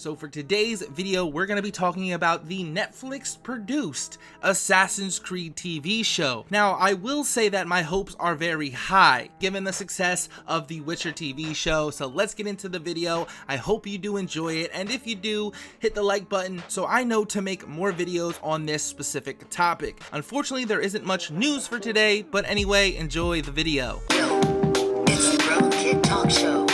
So for today's video, we're going to be talking about the Netflix produced Assassin's Creed TV show. Now, I will say that my hopes are very high given the success of the Witcher TV show. So let's get into the video. I hope you do enjoy it. And if you do, hit the like button so I know to make more videos on this specific topic. Unfortunately, there isn't much news for today, but anyway, enjoy the video. It's the Grown Kid Talk Show.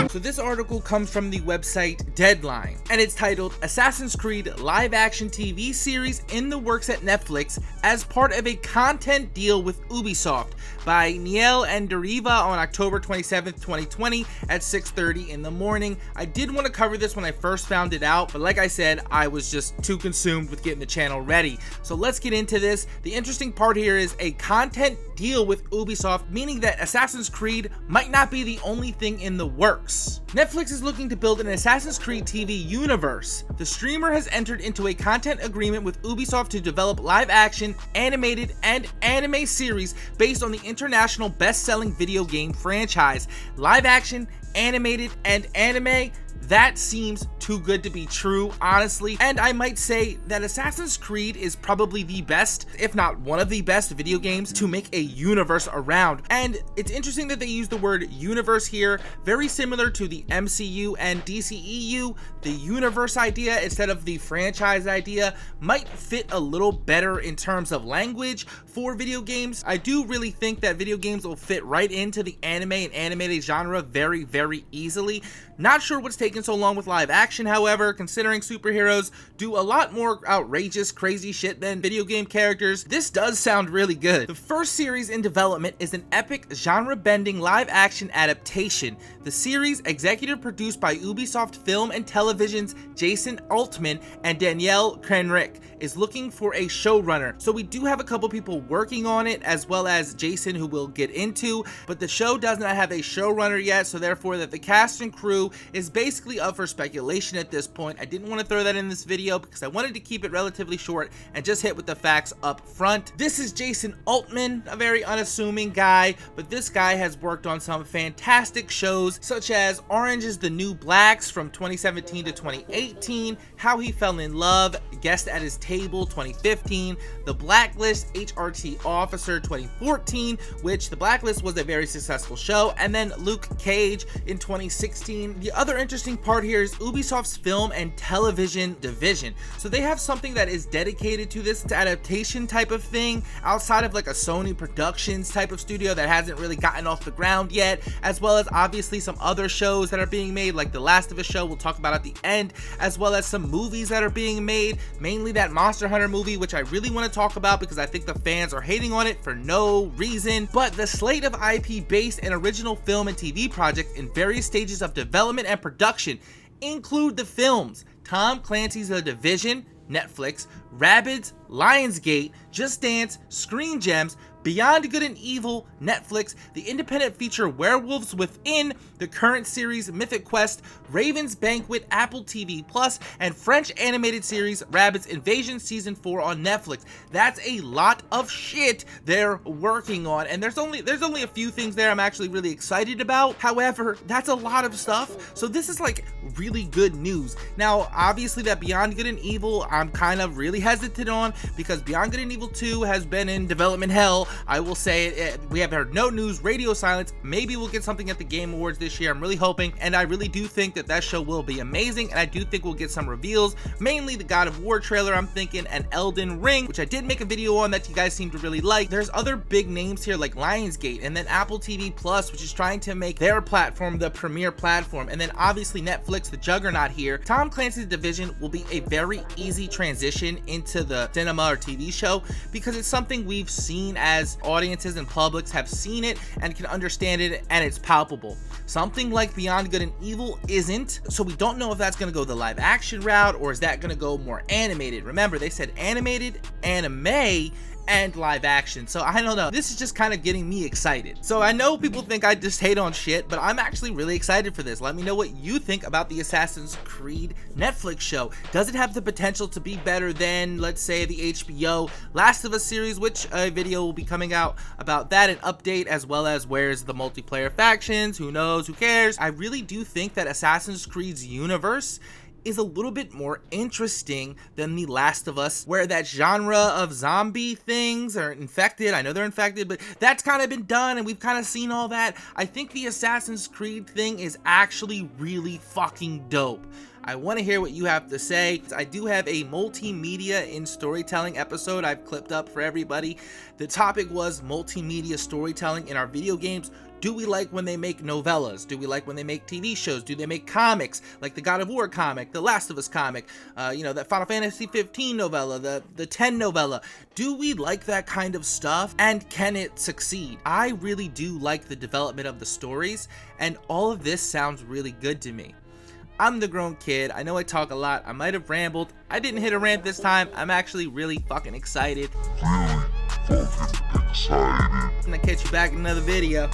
So this article comes from the website Deadline, and it's titled Assassin's Creed Live Action TV Series in the Works at Netflix as part of a content deal with Ubisoft by Niel and Deriva on October 27th, 2020 at 6:30 in the morning. I did want to cover this when I first found it out, but like I said, I was just too consumed with getting the channel ready. So let's get into this. The interesting part here is a content deal with Ubisoft, meaning that Assassin's Creed might not be the only thing in the works. Netflix is looking to build an Assassin's Creed TV universe. The streamer has entered into a content agreement with Ubisoft to develop live action, animated, and anime series based on the international best-selling video game franchise. Live action, animated, and anime, that seems too good to be true, honestly. And I might say that Assassin's Creed is probably the best, if not one of the best video games to make a universe around. And it's interesting that they use the word universe here, very similar to the MCU and DCEU. The universe idea instead of the franchise idea might fit a little better in terms of language for video games. I do really think that video games will fit right into the anime and animated genre very, very easily. Not sure what's taking so long with live action, however, considering superheroes do a lot more outrageous, crazy shit than video game characters. This does sound really good. The first series in development is an epic, genre-bending live action adaptation. The series, executive produced by Ubisoft Film and Television's Jason Altman and Danielle Krenrick, is looking for a showrunner. So we do have a couple people working on it, as well as Jason, who we'll get into, but the show does not have a showrunner yet, so therefore that the cast and crew is basically up for speculation at this point. I didn't want to throw that in this video because I wanted to keep it relatively short and just hit with the facts up front. This is Jason Altman, a very unassuming guy, but this guy has worked on some fantastic shows such as Orange is the New Blacks from 2017 to 2018, How He Fell in Love, Guest at His Table 2015, The Blacklist, HRT Officer 2014, which The Blacklist was a very successful show, and then Luke Cage in 2016. The other interesting part here is Ubisoft's film and television division. So they have something that is dedicated to this adaptation type of thing outside of like a Sony Productions type of studio that hasn't really gotten off the ground yet, as well as obviously some other shows that are being made, like the Last of Us show we'll talk about at the end, as well as some movies that are being made, mainly that Monster Hunter movie, which I really want to talk about because I think the fans are hating on it for no reason. But the slate of IP based and original film and TV projects in various stages of development and production include the films Tom Clancy's The Division, Netflix, Rabbids, Lionsgate, Just Dance, Screen Gems, Beyond Good and Evil, Netflix, the independent feature Werewolves Within, the current series Mythic Quest, Raven's Banquet, Apple TV Plus, and French animated series Rabbids Invasion Season 4 on Netflix. That's a lot of shit they're working on, and there's only a few things there I'm actually really excited about. However, that's a lot of stuff, so this is like really good news. Now, obviously that Beyond Good and Evil I'm kind of really hesitant on because Beyond Good and Evil 2 has been in development hell. I will say it, we have heard no news, radio silence. Maybe we'll get something at the Game Awards this year. I'm really hoping, and I really do think that that show will be amazing, and I do think we'll get some reveals, mainly the God of War trailer I'm thinking, and Elden Ring, which I did make a video on that you guys seem to really like. There's other big names here like Lionsgate, and then Apple TV Plus, which is trying to make their platform the premier platform, and then obviously Netflix, the juggernaut here. Tom Clancy's Division will be a very easy transition into the cinema or TV show because it's something we've seen as audiences and publics have seen it and can understand it, and it's palpable. Something like Beyond Good and Evil isn't, so we don't know if that's going to go the live action route or is that going to go more animated. Remember, they said animated, anime, and live action. So I don't know, this is just kind of getting me excited. So I know people think I just hate on shit, but I'm actually really excited for this. Let me know what you think about the Assassin's Creed Netflix show. Does it have the potential to be better than, let's say, the HBO Last of Us series, which a video will be coming out about that, an update, as well as where's the multiplayer factions, who knows, who cares. I really do think that Assassin's Creed's universe is a little bit more interesting than The Last of Us, where that genre of zombie things are infected. I know they're infected, but that's kind of been done and we've kind of seen all that. I think the Assassin's Creed thing is actually really fucking dope. I want to hear what you have to say. I do have a multimedia in storytelling episode I've clipped up for everybody. The topic was multimedia storytelling in our video games. Do we like when they make novellas? Do we like when they make TV shows? Do they make comics like the God of War comic, the Last of Us comic, that Final Fantasy 15 novella, the 10 novella? Do we like that kind of stuff? And can it succeed? I really do like the development of the stories, and all of this sounds really good to me. I'm the grown kid. I know I talk a lot. I might have rambled. I didn't hit a rant this time. I'm actually really fucking excited. Really fucking excited. And I'll catch you back in another video.